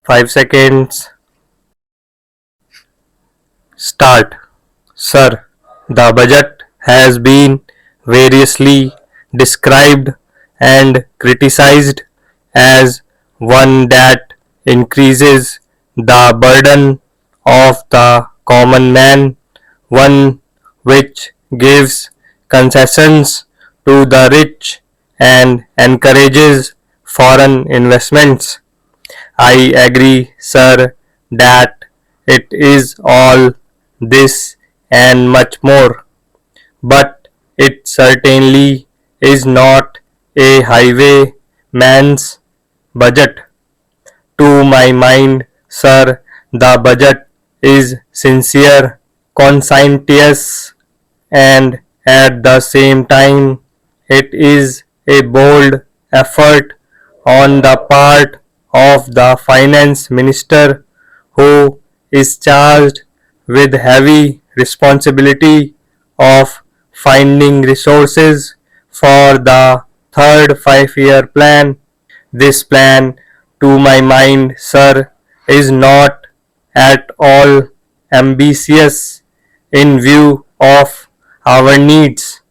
5 seconds. Start. Sir, the budget has been variously described and criticized as one that increases the burden of the common man, one which gives concessions to the rich and encourages foreign investments. I agree, sir, that it is all this and much more, but it certainly is not a highwayman's budget. To my mind, sir, the budget is sincere, conscientious, and at the same time, it is a bold effort on the part of the finance minister who is charged with heavy responsibility of finding resources for the third 5-year plan. This plan, to my mind, sir, is not at all ambitious in view of our needs.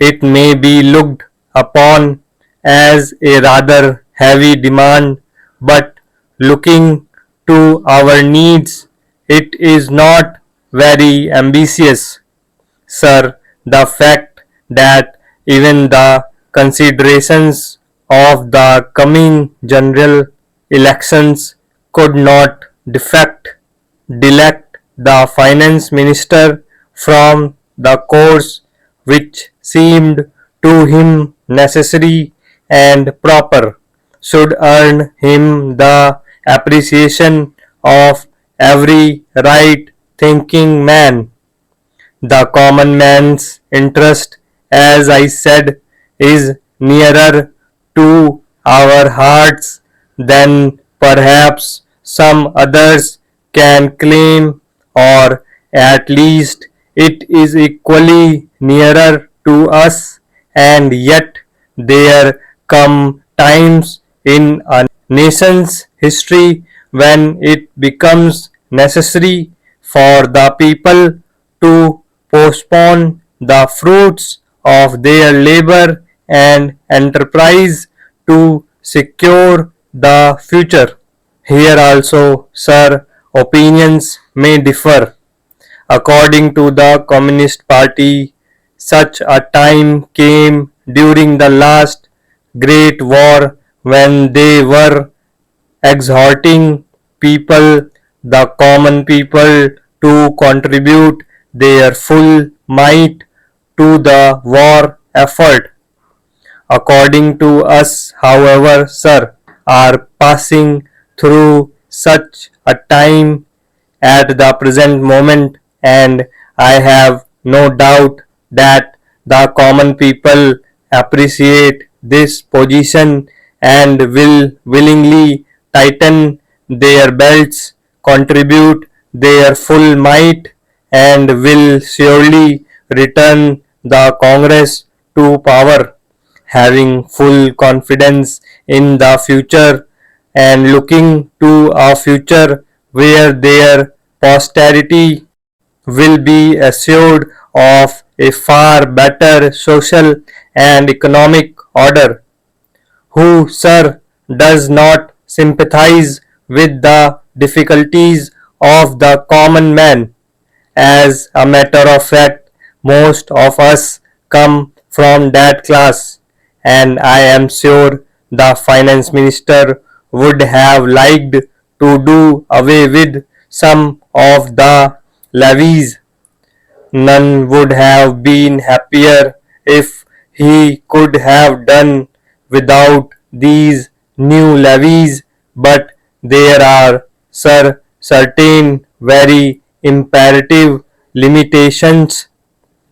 It may be looked upon as a rather heavy demand, but looking to our needs, it is not very ambitious. Sir, the fact that even the considerations of the coming general elections could not delect the finance minister from the course which seemed to him necessary and proper should earn him the appreciation of every right thinking man. The common man's interest, as I said, is nearer to our hearts than perhaps some others can claim, or at least it is equally nearer to us, and yet there come times in a nation's history when it becomes necessary for the people to postpone the fruits of their labor and enterprise to secure the future. Here also, sir, opinions may differ. According to the Communist Party, such a time came during the last Great War when they were exhorting people, the common people, to contribute their full might to the war effort. According to us, however, sir, are passing through such a time at the present moment, and I have no doubt that the common people appreciate this position and will willingly tighten their belts, contribute their full might, and will surely return the Congress to power, having full confidence in the future and looking to a future where their posterity will be assured of a far better social and economic order. Who, sir, does not sympathize with the difficulties of the common man? As a matter of fact, most of us come from that class, and I am sure the finance minister would have liked to do away with some of the levies. None would have been happier if he could have done without these new levies, but there are, sir, certain very imperative limitations.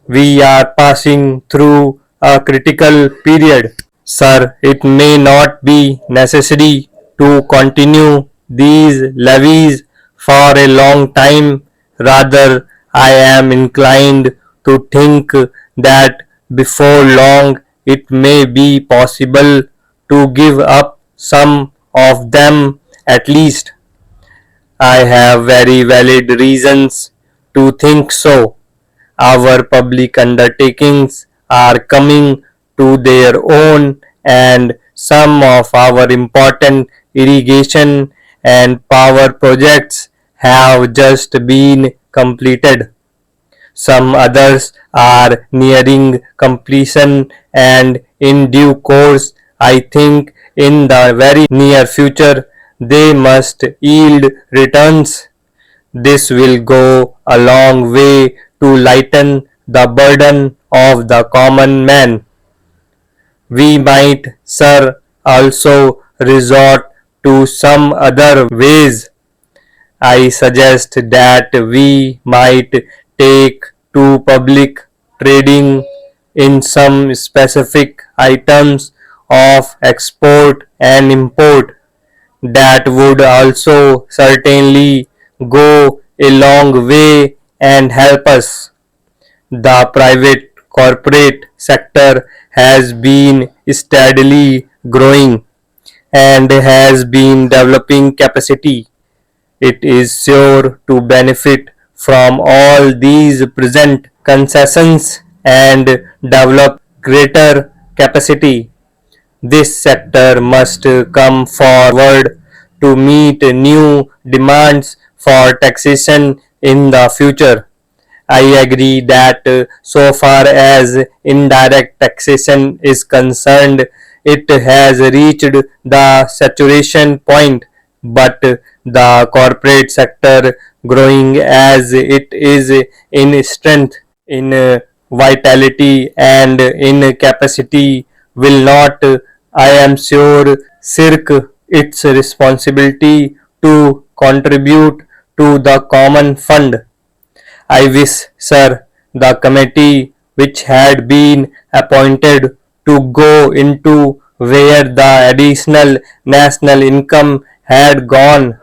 We are passing through a critical period. Sir, it may not be necessary to continue these levies for a long time. Rather, I am inclined to think that before long it may be possible to give up some of them At least I have very valid reasons to think so. Our public undertakings are coming to their own, and some of our important irrigation and power projects have just been completed. Some others are nearing completion, and in due course, I think in the very near future, they must yield returns. This will go a long way to lighten the burden of the common man. We might, sir, also resort to some other ways. I suggest that we might take to public trading in some specific items of export and import. That would also certainly go a long way and help us. The private corporate sector has been steadily growing and has been developing capacity. It is sure to benefit from all these present concessions and develop greater capacity. This sector must come forward to meet new demands for taxation in the future. I agree that so far as indirect taxation is concerned, it has reached the saturation point, but the corporate sector, growing as it is in strength, in vitality, and in capacity, will not, I am sure, shirk its responsibility to contribute to the common fund. I wish, sir, the committee which had been appointed to go into where the additional national income had gone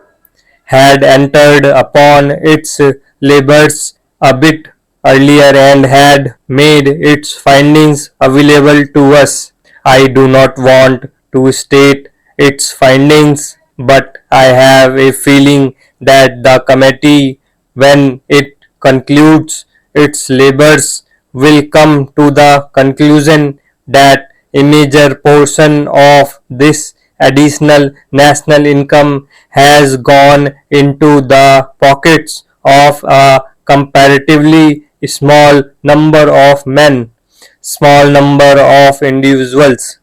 had entered upon its labors a bit earlier and had made its findings available to us. I do not want to state its findings, but I have a feeling that the committee, when it concludes its labors, will come to the conclusion that a major portion of this additional national income has gone into the pockets of a comparatively small number of individuals,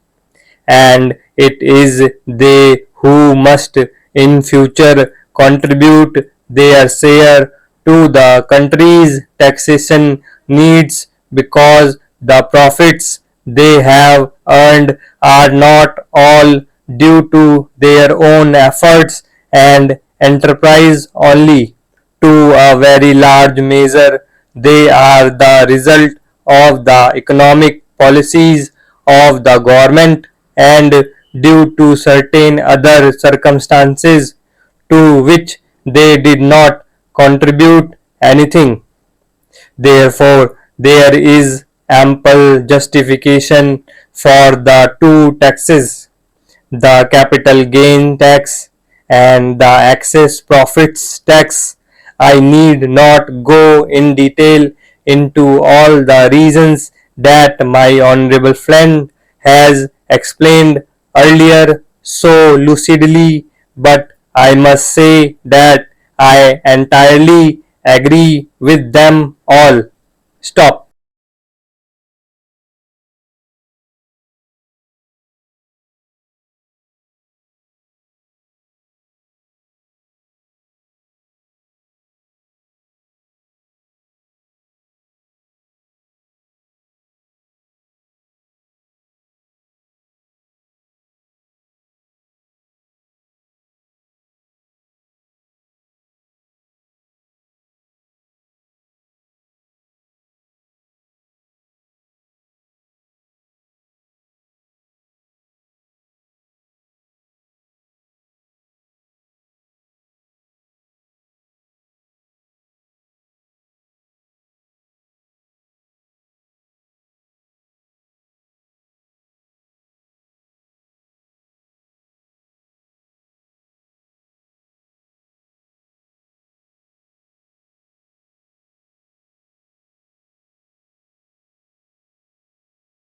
and it is they who must in future contribute their share to the country's taxation needs, because the profits they have earned are not all due to their own efforts and enterprise only. To a very large measure, they are the result of the economic policies of the government, and due to certain other circumstances to which they did not contribute anything. Therefore, there is ample justification for the two taxes, the capital gain tax and the excess profits tax. I need not go in detail into all the reasons that my honorable friend has explained earlier so lucidly, but I must say that I entirely agree with them all. Stop.